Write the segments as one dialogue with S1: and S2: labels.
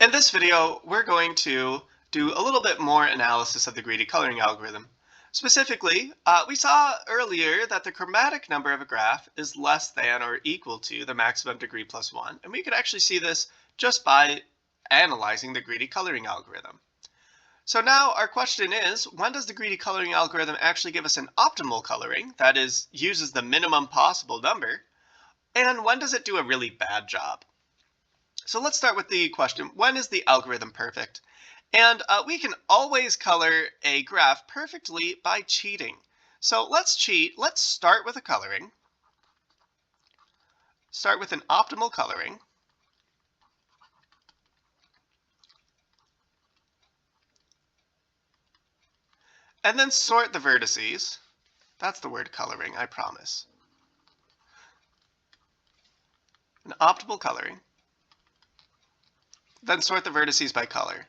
S1: In this video, we're going to do a little bit more analysis of the greedy coloring algorithm. Specifically, we saw earlier that the chromatic number of a graph is less than or equal to the maximum degree plus 1, and we could actually see this just by analyzing the greedy coloring algorithm. So now our question is, when does the greedy coloring algorithm actually give us an optimal coloring, that is, uses the minimum possible number, and when does it do a really bad job? So let's start with the question, when is the algorithm perfect? And we can always color a graph perfectly by cheating. So let's cheat. Let's start with a coloring. Start with an optimal coloring. And then sort the vertices. That's the word coloring, I promise. An optimal coloring. Then sort the vertices by color.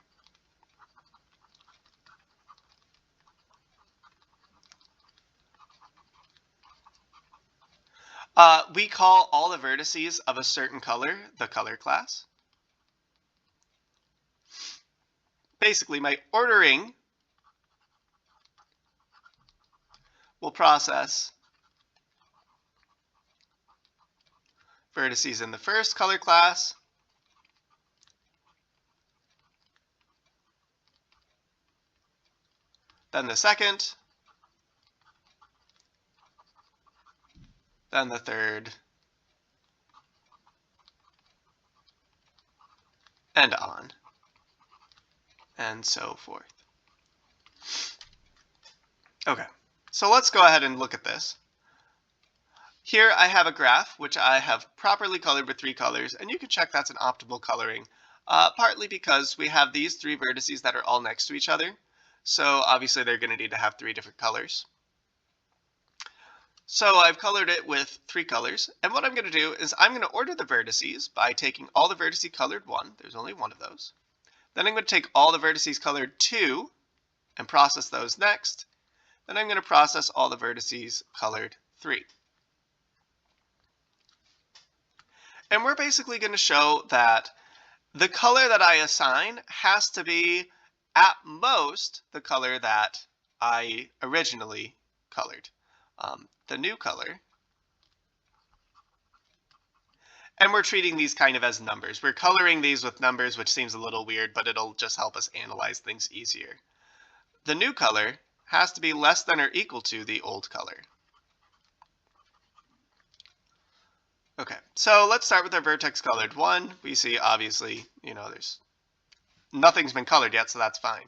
S1: We call all the vertices of a certain color the color class. Basically, my ordering will process vertices in the first color class, then the second, then the third, and on, and so forth. Okay, so let's go ahead and look at this. Here I have a graph which I have properly colored with 3 colors, and you can check that's an optimal coloring, partly because we have these 3 vertices that are all next to each other, so obviously they're going to need to have 3 different colors. So I've colored it with 3 colors, and what I'm going to do is I'm going to order the vertices by taking all the vertices colored 1, there's only one of those. Then I'm going to take all the vertices colored 2 and process those next. Then I'm going to process all the vertices colored 3. And we're basically going to show that the color that I assign has to be at most the color that I originally colored, the new color. And we're treating these kind of as numbers. We're coloring these with numbers, which seems a little weird, but it'll just help us analyze things easier. The new color has to be less than or equal to the old color. Okay, so let's start with our vertex colored 1. We see obviously, there's nothing's been colored yet, so that's fine.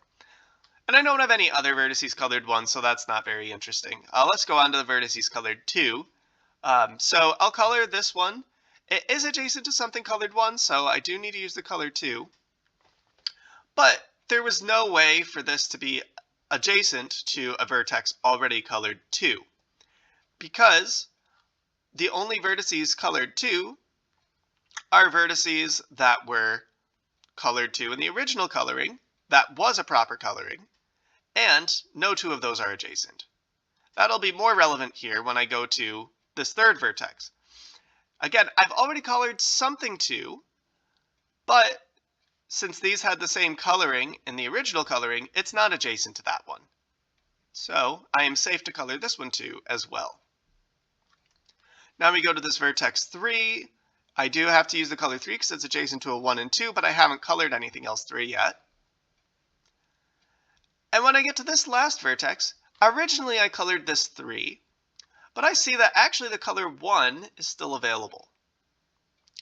S1: And I don't have any other vertices colored 1, so that's not very interesting. Let's go on to the vertices colored 2. So I'll color this one. It is adjacent to something colored 1, so I do need to use the color 2. But there was no way for this to be adjacent to a vertex already colored 2, because the only vertices colored 2 are vertices that were colored 2 in the original coloring, that was a proper coloring, and no 2 of those are adjacent. That'll be more relevant here when I go to this third vertex. Again, I've already colored something 2, but since these had the same coloring in the original coloring, it's not adjacent to that one. So I am safe to color this one 2 as well. Now we go to this vertex 3. I do have to use the color 3 because it's adjacent to a 1 and 2, but I haven't colored anything else 3 yet. And when I get to this last vertex, originally I colored this 3, but I see that actually the color 1 is still available.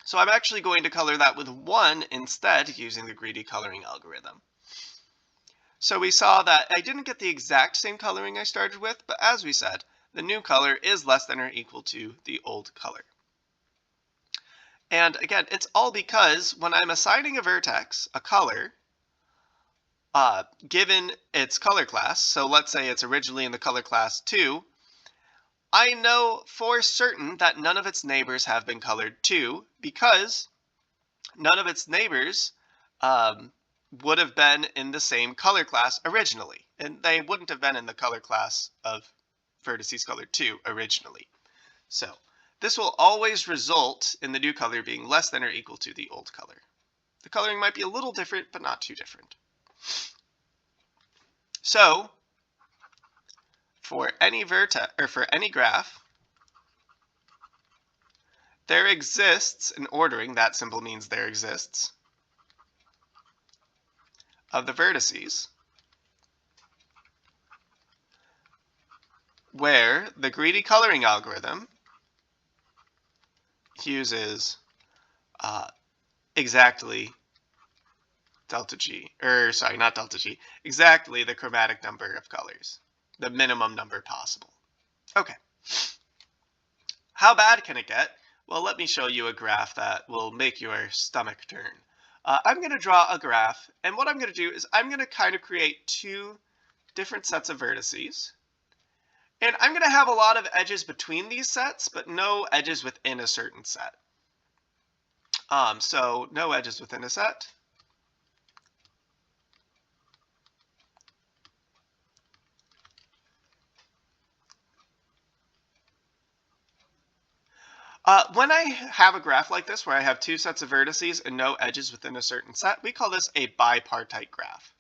S1: So I'm actually going to color that with 1 instead using the greedy coloring algorithm. So we saw that I didn't get the exact same coloring I started with, but as we said, the new color is less than or equal to the old color. And again, it's all because when I'm assigning a vertex a color, given its color class, so let's say it's originally in the color class 2, I know for certain that none of its neighbors have been colored 2 because none of its neighbors would have been in the same color class originally, and they wouldn't have been in the color class of vertices colored 2 originally. So this will always result in the new color being less than or equal to the old color. The coloring might be a little different, but not too different. So for any vertex, or for any graph, there exists an ordering, that symbol means there exists, of the vertices where the greedy coloring algorithm uses exactly delta G, or sorry, not delta G, exactly the chromatic number of colors, the minimum number possible. Okay. How bad can it get? Well, let me show you a graph that will make your stomach turn. I'm going to draw a graph, and what I'm going to do is I'm going to kind of create two different sets of vertices. And I'm going to have a lot of edges between these sets, but no edges within a certain set. So no edges within a set. When I have a graph like this, where I have two sets of vertices and no edges within a certain set, we call this a bipartite graph.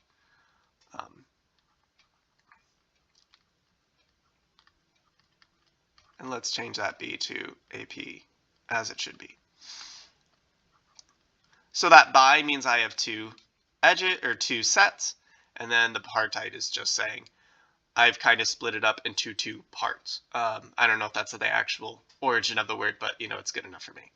S1: And let's change that B to AP as it should be. So that bi means I have two edges, or two sets, and then the partite is just saying I've kind of split it up into two parts. I don't know if that's the actual origin of the word, but you know, it's good enough for me.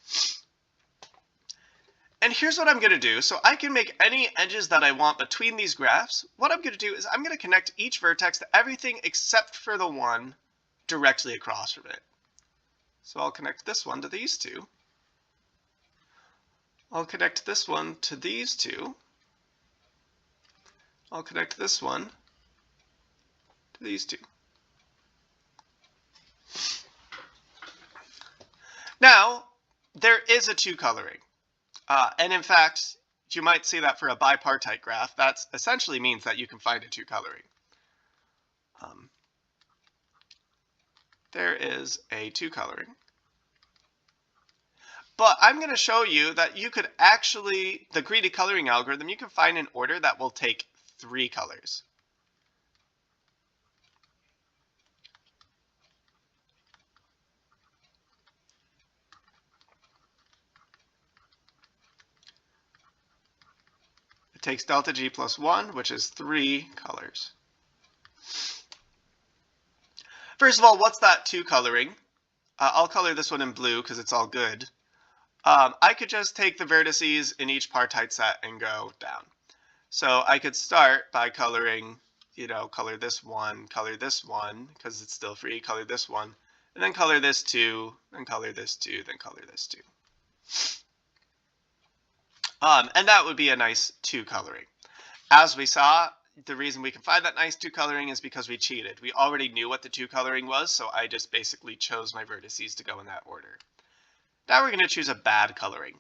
S1: And here's what I'm going to do. So I can make any edges that I want between these graphs. What I'm going to do is I'm going to connect each vertex to everything except for the one directly across from it. So I'll connect this one to these two. I'll connect this one to these two. I'll connect this one to these two. Now, there is a two coloring. And in fact, you might see that for a bipartite graph. That essentially means that you can find a two coloring. There is a two coloring. But I'm going to show you that you could actually, the greedy coloring algorithm, you can find an order that will take three colors. It takes delta G plus 1, which is three colors. First of all, what's that two coloring? I'll color this one in blue because it's all good. I could just take the vertices in each partite set and go down. So I could start by coloring, color this one because it's still free, color this one, and then color this two, then color this two, then color this two. And that would be a nice two coloring. As we saw, the reason we can find that nice two coloring is because we cheated. We already knew what the two coloring was, so I just basically chose my vertices to go in that order. Now we're going to choose a bad coloring.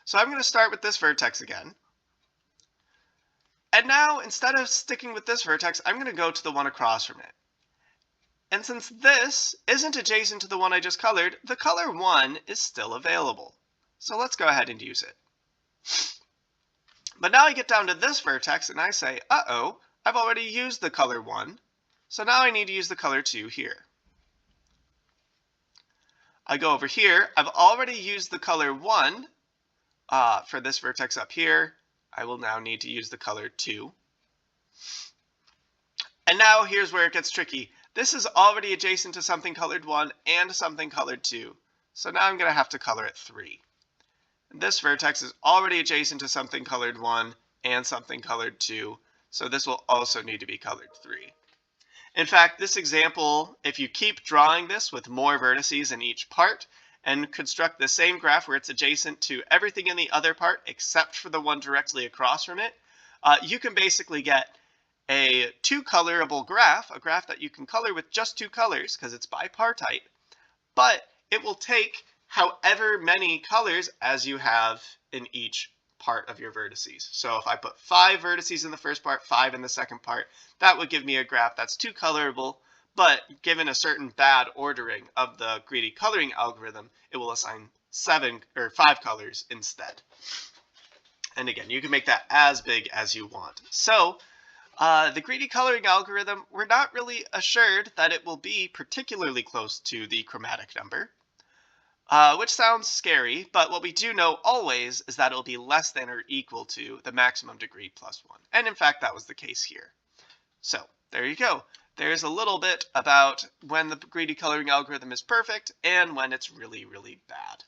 S1: So I'm going to start with this vertex again. And now, instead of sticking with this vertex, I'm going to go to the one across from it. And since this isn't adjacent to the one I just colored, the color 1 is still available. So let's go ahead and use it. But now I get down to this vertex and I say, uh-oh, I've already used the color 1. So now I need to use the color 2 here. I go over here. I've already used the color 1 for this vertex up here. I will now need to use the color 2. And now here's where it gets tricky. This is already adjacent to something colored 1 and something colored 2. So now I'm going to have to color it 3. And this vertex is already adjacent to something colored 1 and something colored 2. So this will also need to be colored 3. In fact, this example, if you keep drawing this with more vertices in each part and construct the same graph where it's adjacent to everything in the other part except for the one directly across from it, you can basically get a two-colorable graph, a graph that you can color with just two colors because it's bipartite, but it will take however many colors as you have in each part of your vertices. So if I put 5 vertices in the first part, 5 in the second part, that would give me a graph that's two colorable, but given a certain bad ordering of the greedy coloring algorithm, it will assign 5 colors instead. And again, you can make that as big as you want. So the greedy coloring algorithm, we're not really assured that it will be particularly close to the chromatic number, which sounds scary, but what we do know always is that it'll be less than or equal to the maximum degree plus 1. And in fact, that was the case here. So there you go. There's a little bit about when the greedy coloring algorithm is perfect and when it's really, really bad.